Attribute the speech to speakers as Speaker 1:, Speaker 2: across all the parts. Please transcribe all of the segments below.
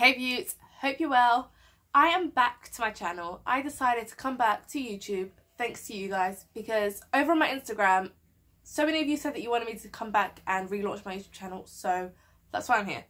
Speaker 1: Hey beauts, hope you're well. I am back to my channel. I decided to come back to YouTube thanks to you guys because over on my Instagram, so many of you said that you wanted me to come back and relaunch my YouTube channel, so that's why I'm here.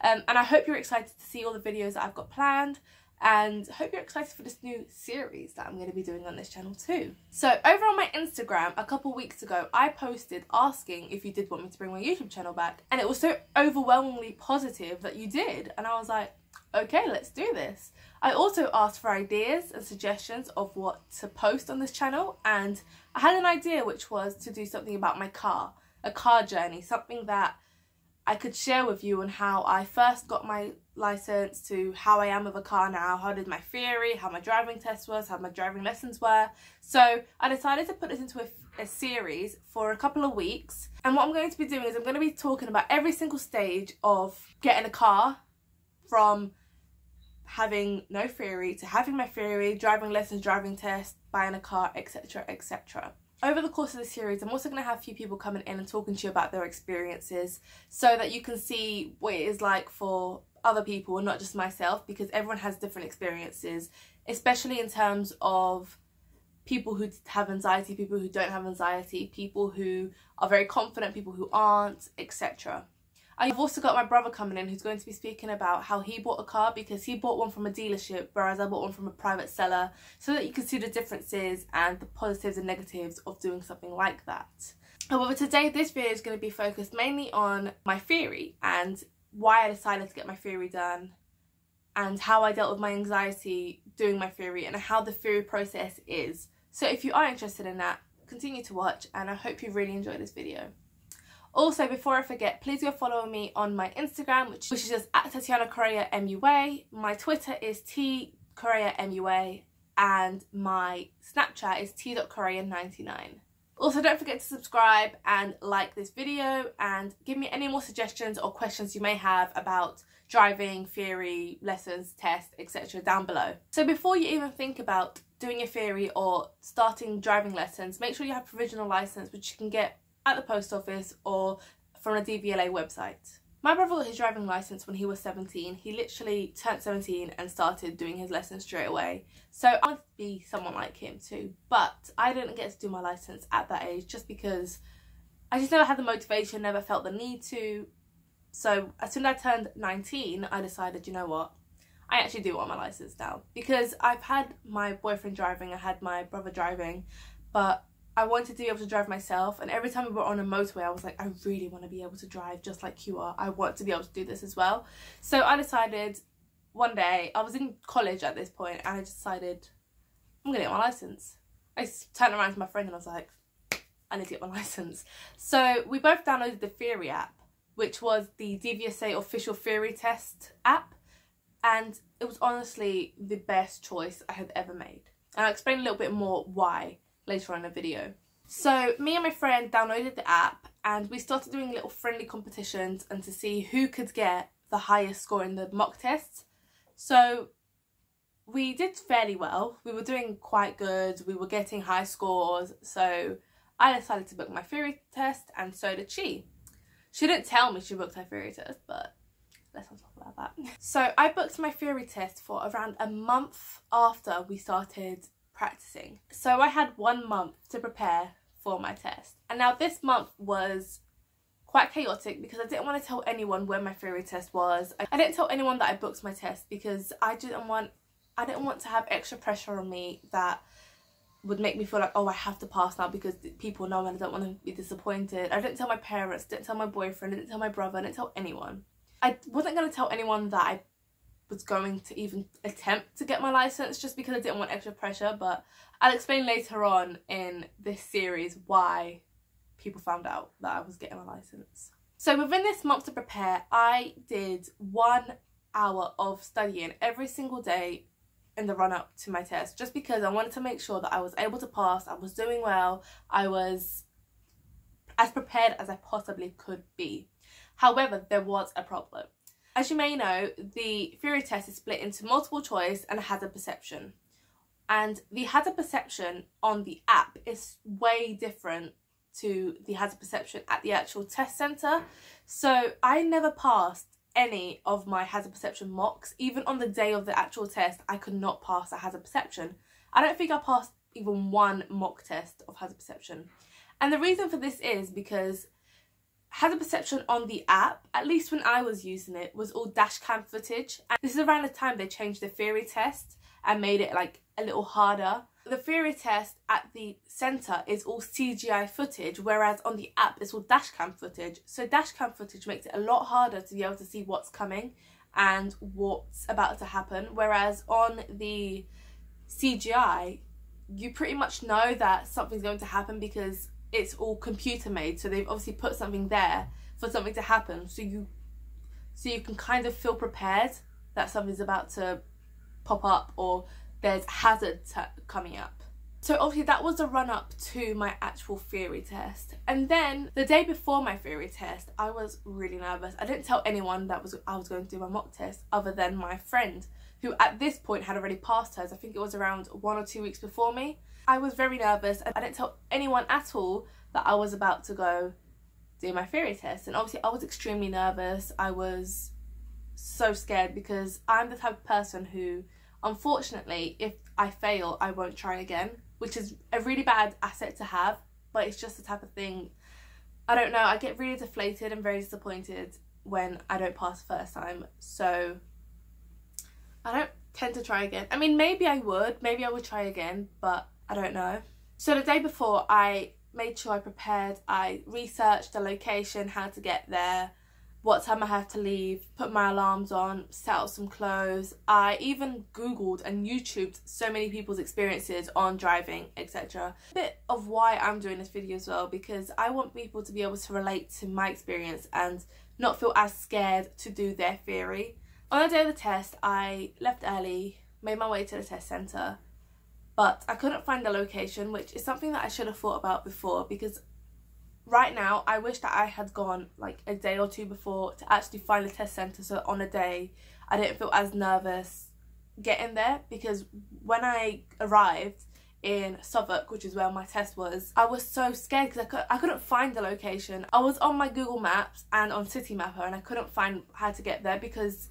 Speaker 1: And I hope you're excited to see all the videos that I've got planned, and hope you're excited for this new series that I'm going to be doing on this channel too. So over on my Instagram a couple weeks ago, I posted asking if you did want me to bring my YouTube channel back, and it was so overwhelmingly positive that you did, and I was like, okay, let's do this. I also asked for ideas and suggestions of what to post on this channel, and I had an idea, which was to do something about my car, a car journey, something that I could share with you on how I first got my license to how I am with a car now, how I did my theory, how my driving test was, how my driving lessons were. So I decided to put this into a series for a couple of weeks, and what I'm going to be doing is I'm going to be talking about every single stage of getting a car, from having no theory to having my theory, driving lessons, driving test, buying a car, etc, etc. Over the course of the series, I'm also going to have a few people coming in and talking to you about their experiences so that you can see what it is like for other people and not just myself, because everyone has different experiences, especially in terms of people who have anxiety, people who don't have anxiety, people who are very confident, people who aren't, etc. I've also got my brother coming in who's going to be speaking about how he bought a car, because he bought one from a dealership whereas I bought one from a private seller, so that you can see the differences and the positives and negatives of doing something like that. However, today this video is going to be focused mainly on my theory and why I decided to get my theory done, and how I dealt with my anxiety doing my theory, and how the theory process is. So if you are interested in that, continue to watch, and I hope you really enjoy this video. Also, before I forget, please go follow me on my Instagram, which is just at Tatiana Correa MUA. My Twitter is tcorrea_MUA, and my Snapchat is t.correa99. Also, don't forget to subscribe and like this video, and give me any more suggestions or questions you may have about driving, theory, lessons, tests, etc. down below. So before you even think about doing your theory or starting driving lessons, make sure you have a provisional license, which you can get at the post office or from a DVLA website. My brother got his driving license when he was 17. He literally turned 17 and started doing his lessons straight away. So I want to be someone like him too, but I didn't get to do my license at that age just because I just never had the motivation, never felt the need to. So as soon as I turned 19, I decided, you know what, I actually do want my license now, because I've had my boyfriend driving, I had my brother driving, but I wanted to be able to drive myself, and every time we were on a motorway I was like, I really want to be able to drive just like you are. I want to be able to do this as well. So I decided one day, I was in college at this point, and I decided I'm gonna get my license. I turned around to my friend and I was like, I need to get my license. So we both downloaded the theory app, which was the DVSA official theory test app, and it was honestly the best choice I had ever made, and I'll explain a little bit more why later on in the video. So me and my friend downloaded the app, and we started doing little friendly competitions and to see who could get the highest score in the mock tests. So we did fairly well. We were doing quite good. We were getting high scores. So I decided to book my theory test, and so did she. She didn't tell me she booked her theory test, but let's not talk about that. So I booked my theory test for around a month after we started practicing. So I had 1 month to prepare for my test, and now this month was quite chaotic because I didn't want to tell anyone where my theory test was. I didn't tell anyone that I booked my test because I didn't want to have extra pressure on me that would make me feel like, oh, I have to pass now because people know and I don't want to be disappointed. I didn't tell my parents, didn't tell my boyfriend, didn't tell my brother, didn't tell anyone. I wasn't going to tell anyone that I was going to even attempt to get my license, just because I didn't want extra pressure, but I'll explain later on in this series why people found out that I was getting my license. So within this month to prepare, I did 1 hour of studying every single day in the run up to my test, just because I wanted to make sure that I was able to pass, I was doing well, I was as prepared as I possibly could be. However, there was a problem. As you may know, the theory test is split into multiple choice and hazard perception. And the hazard perception on the app is way different to the hazard perception at the actual test centre. So I never passed any of my hazard perception mocks. Even on the day of the actual test, I could not pass a hazard perception. I don't think I passed even one mock test of hazard perception. And the reason for this is because hazard perception on the app, at least when I was using it, was all dash cam footage. And this is around the time they changed the theory test and made it like a little harder. The theory test at the centre is all CGI footage, whereas on the app it's all dash cam footage. So dash cam footage makes it a lot harder to be able to see what's coming and what's about to happen, whereas on the CGI you pretty much know that something's going to happen because it's all computer made, so they've obviously put something there for something to happen, so you can kind of feel prepared that something's about to pop up or there's hazard coming up. So obviously that was the run up to my actual theory test. And then the day before my theory test, I was really nervous. I didn't tell anyone that I was going to do my mock test other than my friend, who at this point had already passed hers. I think it was around 1 or 2 weeks before me. I was very nervous and I didn't tell anyone at all that I was about to go do my theory test. And obviously I was extremely nervous. I was so scared because I'm the type of person who, unfortunately, if I fail, I won't try again, which is a really bad asset to have, but it's just the type of thing, I don't know, I get really deflated and very disappointed when I don't pass the first time. So I don't tend to try again. I mean, maybe I would try again, but I don't know. So the day before, I made sure I prepared. I researched the location, how to get there, what time I have to leave, put my alarms on, set out some clothes. I even Googled and YouTubed so many people's experiences on driving, etc. A bit of why I'm doing this video as well, because I want people to be able to relate to my experience and not feel as scared to do their theory. On the day of the test, I left early, made my way to the test centre, but I couldn't find the location, which is something that I should have thought about before, because right now I wish that I had gone like a day or two before to actually find the test centre, so on a day I didn't feel as nervous getting there. Because when I arrived in Southwark, which is where my test was, I was so scared because I couldn't find the location. I was on my Google Maps and on Citymapper and I couldn't find how to get there, because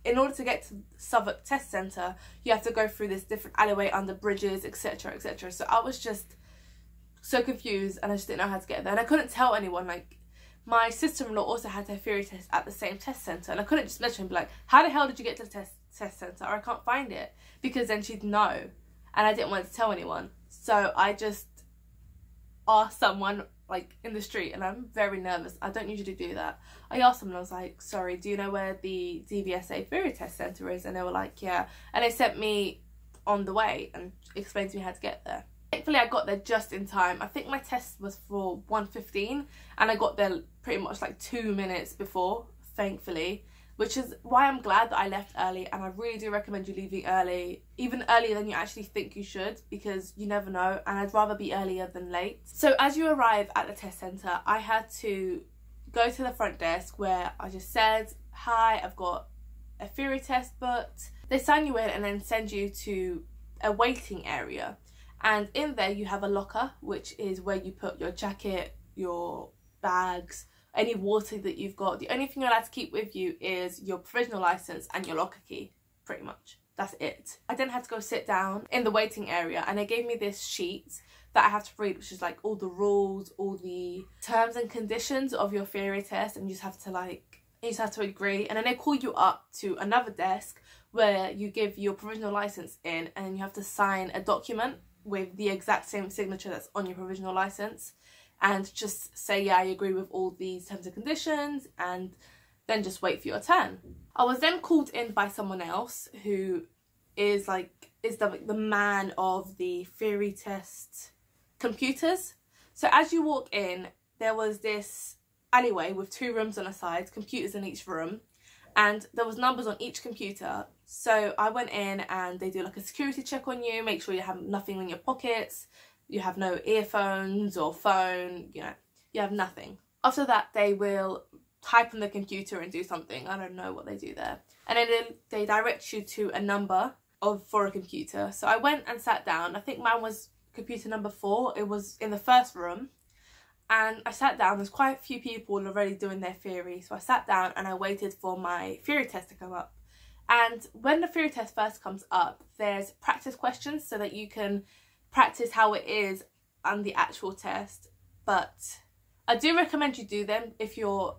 Speaker 1: in order to get to Southwark Test Centre, you have to go through this different alleyway under bridges, etc, etc. So I was just so confused and I just didn't know how to get there. And I couldn't tell anyone. Like, my sister-in-law also had her theory test at the same test centre, and I couldn't just message her and be like, how the hell did you get to the test centre? Or I can't find it, because then she'd know. And I didn't want to tell anyone. So I just asked someone like in the street, and I'm very nervous. I don't usually do that. I asked someone, I was like, sorry, do you know where the DVSA theory test centre is? And they were like, yeah. And they sent me on the way and explained to me how to get there. Thankfully I got there just in time. I think my test was for 1:15 and I got there pretty much like 2 minutes before, thankfully, which is why I'm glad that I left early. And I really do recommend you leaving early, even earlier than you actually think you should, because you never know, and I'd rather be earlier than late. So as you arrive at the test centre, I had to go to the front desk where I just said, hi, I've got a theory test booked. They sign you in and then send you to a waiting area, and in there you have a locker, which is where you put your jacket, your bags, any water that you've got. The only thing you're allowed to keep with you is your provisional license and your locker key, pretty much. That's it. I then had to go sit down in the waiting area, and they gave me this sheet that I have to read, which is like all the rules, all the terms and conditions of your theory test, and you just have to agree. And then they call you up to another desk where you give your provisional license in, and you have to sign a document with the exact same signature that's on your provisional license, and just say, yeah, I agree with all these terms and conditions, and then just wait for your turn. I was then called in by someone else who is the man of the theory test computers. So as you walk in, there was this alleyway with 2 rooms on the sides, computers in each room, and there was numbers on each computer. So I went in and they do like a security check on you, make sure you have nothing in your pockets, you have no earphones or phone, you know, you have nothing. After that, they will type on the computer and do something. I don't know what they do there. And then they direct you to a number for a computer. So I went and sat down. I think mine was computer number 4. It was in the first room. And I sat down. There's quite a few people already doing their theory, so I sat down and I waited for my theory test to come up. And when the theory test first comes up, there's practice questions so that you can practice how it is on the actual test. But I do recommend you do them if you're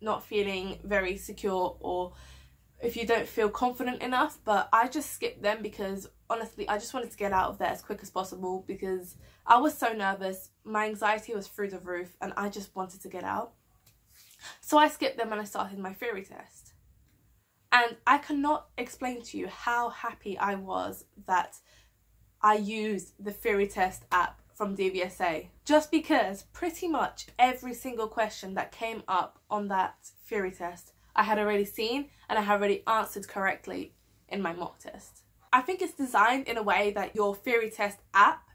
Speaker 1: not feeling very secure or if you don't feel confident enough. But I just skipped them because honestly I just wanted to get out of there as quick as possible because I was so nervous. My anxiety was through the roof and I just wanted to get out. So I skipped them and I started my theory test. And I cannot explain to you how happy I was that I used the theory test app from DVSA, just because pretty much every single question that came up on that theory test I had already seen and I had already answered correctly in my mock test. I think it's designed in a way that your theory test app,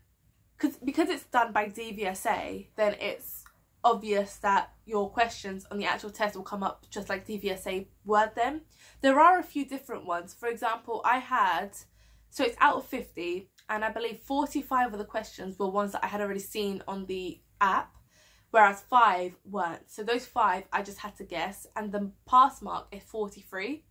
Speaker 1: because it's done by DVSA, then it's obvious that your questions on the actual test will come up just like DVSA word them. There are a few different ones. For example, so it's out of 50 and I believe 45 of the questions were ones that I had already seen on the app, whereas 5 weren't. So those 5 I just had to guess, and the pass mark is 43.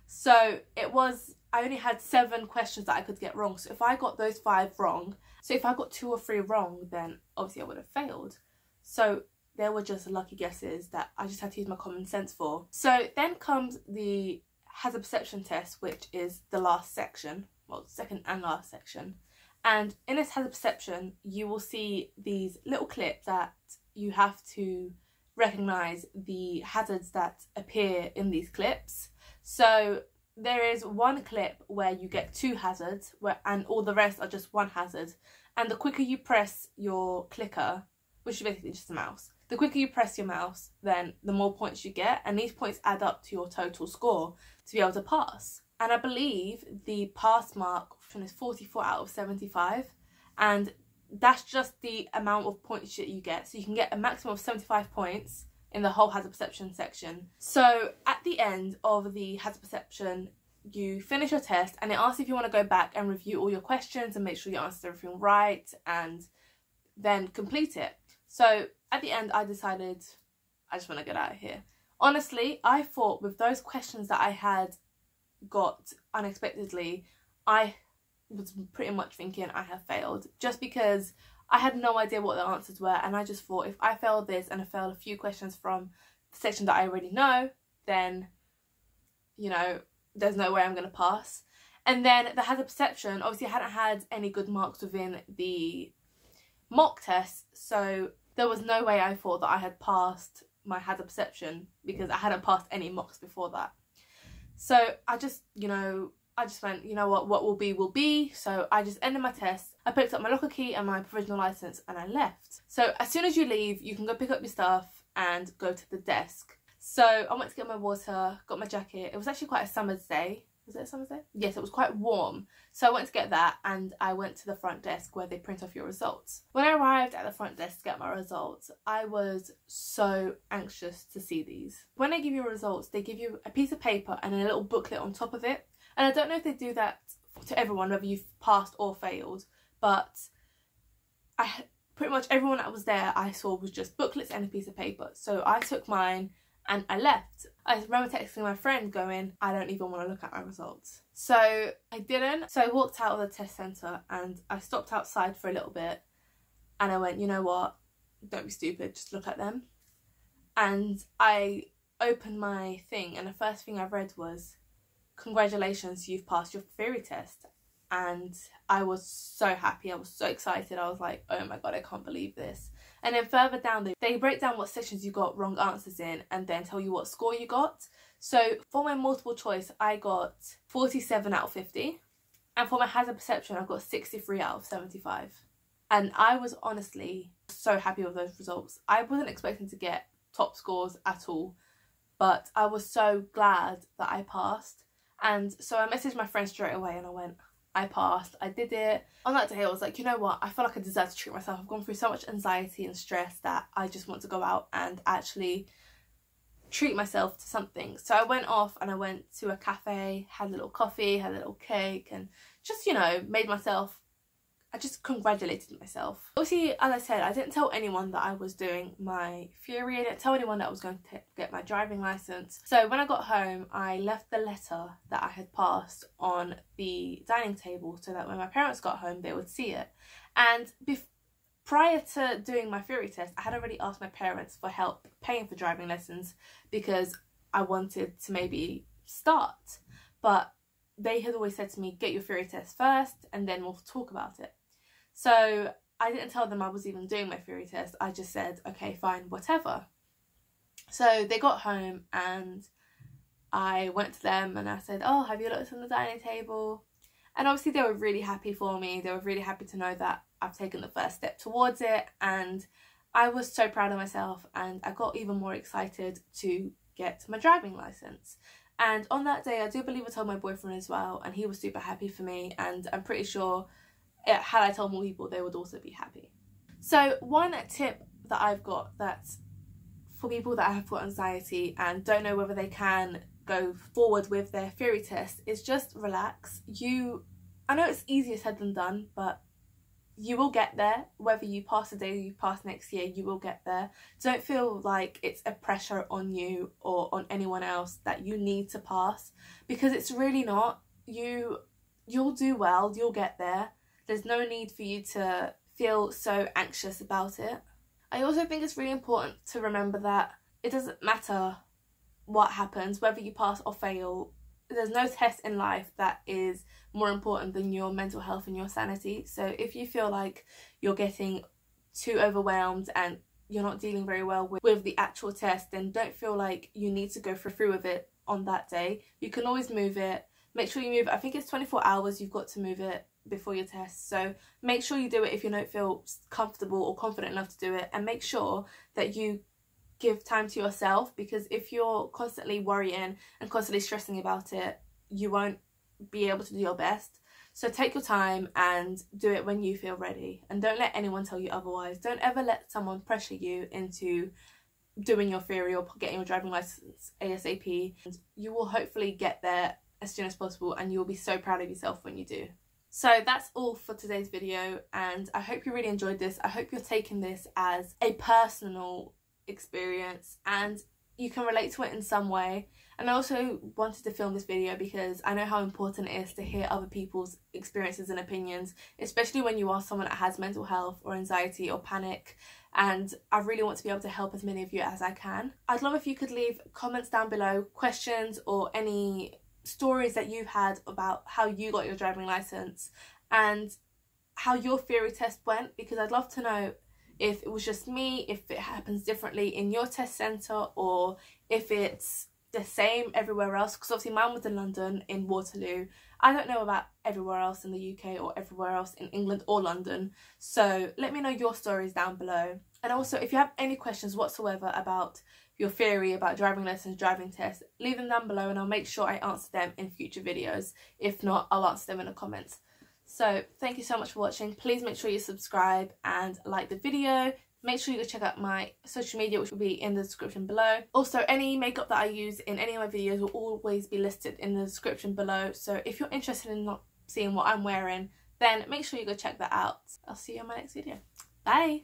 Speaker 1: So I only had 7 questions that I could get wrong. So if I got those 5 wrong, so if I got 2 or 3 wrong, then obviously I would have failed. So there were just lucky guesses that I just had to use my common sense for. So then comes the hazard perception test, which is the last section, well, second and last section. And in this hazard perception, you will see these little clips that you have to recognise the hazards that appear in these clips. So there is one clip where you get 2 hazards and all the rest are just 1 hazard. And the quicker you press your clicker, which is basically just a mouse, the quicker you press your mouse, then the more points you get, and these points add up to your total score to be able to pass. And I believe the pass mark is 44 out of 75, and that's just the amount of points that you get. So you can get a maximum of 75 points in the whole hazard perception section. So at the end of the hazard perception, you finish your test and it asks if you want to go back and review all your questions and make sure you answered everything right and then complete it. So at the end I decided I just want to get out of here. Honestly, I thought with those questions that I had got unexpectedly, I was pretty much thinking I have failed, just because I had no idea what the answers were, and I just thought if I failed this and I failed a few questions from the section that I already know, then, you know, there's no way I'm going to pass. And then the hazard perception, obviously I hadn't had any good marks within the mock test, so there was no way I thought that I had passed my hazard perception because I hadn't passed any mocks before that. So I just went, you know what will be will be. So I just ended my test. I picked up my locker key and my provisional license and I left. So as soon as you leave, you can go pick up your stuff and go to the desk. So I went to get my water, got my jacket. It was actually quite a summer's day. Was it a summer's day? Yes, it was quite warm. So I went to get that and I went to the front desk where they print off your results. When I arrived at the front desk to get my results, I was so anxious to see these. When they give you results, they give you a piece of paper and a little booklet on top of it. And I don't know if they do that to everyone, whether you've passed or failed, but pretty much everyone that was there I saw was just booklets and a piece of paper. So I took mine and I left. I remember texting my friend going, I don't even want to look at my results. So I didn't. So I walked out of the test centre and I stopped outside for a little bit and I went, you know what, don't be stupid, just look at them. And I opened my thing and the first thing I read was, congratulations, you've passed your theory test. And I was so happy, I was so excited. I was like, oh my god, I can't believe this. And then further down, they break down what sections you got wrong answers in and then tell you what score you got. So for my multiple choice, I got 47 out of 50. And for my hazard perception, I got 63 out of 75. And I was honestly so happy with those results. I wasn't expecting to get top scores at all, but I was so glad that I passed. And so I messaged my friend straight away and I went, I passed, I did it. On that day I was like, you know what, I feel like I deserve to treat myself. I've gone through so much anxiety and stress that I just want to go out and actually treat myself to something. So I went off and I went to a cafe, had a little coffee, had a little cake and just, you know, made myself I just congratulated myself. Obviously, as I said, I didn't tell anyone that I was doing my theory. I didn't tell anyone that I was going to get my driving license. So when I got home, I left the letter that I had passed on the dining table so that when my parents got home, they would see it. And prior to doing my theory test, I had already asked my parents for help paying for driving lessons because I wanted to maybe start. But they had always said to me, get your theory test first and then we'll talk about it. So I didn't tell them I was even doing my theory test. I just said, okay, fine, whatever. So they got home and I went to them and I said, oh, have you looked on the dining table? And obviously they were really happy for me. They were really happy to know that I've taken the first step towards it. And I was so proud of myself, and I got even more excited to get my driving license. And on that day, I do believe I told my boyfriend as well, and he was super happy for me, and I'm pretty sure had I told more people, they would also be happy. So one tip that I've got that's for people that have got anxiety and don't know whether they can go forward with their theory test is just relax. I know it's easier said than done, but you will get there. Whether you pass today or you pass next year, you will get there. Don't feel like it's a pressure on you or on anyone else that you need to pass, because it's really not. You'll do well, you'll get there. There's no need for you to feel so anxious about it. I also think it's really important to remember that it doesn't matter what happens, whether you pass or fail. There's no test in life that is more important than your mental health and your sanity. So if you feel like you're getting too overwhelmed and you're not dealing very well with the actual test, then don't feel like you need to go through with it on that day. You can always move it. Make sure you move it. I think it's 24 hours you've got to move it before your test. So make sure you do it if you don't feel comfortable or confident enough to do it, and make sure that you give time to yourself, because if you're constantly worrying and constantly stressing about it, you won't be able to do your best. So take your time and do it when you feel ready, and don't let anyone tell you otherwise. Don't ever let someone pressure you into doing your theory or getting your driving license ASAP. And you will hopefully get there as soon as possible, and you'll be so proud of yourself when you do. So that's all for today's video, and I hope you really enjoyed this. I hope you're taking this as a personal experience and you can relate to it in some way. And I also wanted to film this video because I know how important it is to hear other people's experiences and opinions, especially when you are someone that has mental health or anxiety or panic, and I really want to be able to help as many of you as I can. I'd love if you could leave comments down below, questions or any stories that you've had about how you got your driving license and how your theory test went, because I'd love to know if it was just me, if it happens differently in your test centre, or if it's the same everywhere else, because obviously mine was in London, in Waterloo. I don't know about everywhere else in the UK or everywhere else in England or London, so let me know your stories down below. And also, if you have any questions whatsoever about your theory, about driving lessons, driving tests, leave them down below and I'll make sure I answer them in future videos. If not, I'll answer them in the comments. So thank you so much for watching. Please make sure you subscribe and like the video. Make sure you go check out my social media, which will be in the description below. Also, any makeup that I use in any of my videos will always be listed in the description below. So if you're interested in not seeing what I'm wearing, then make sure you go check that out. I'll see you in my next video. Bye!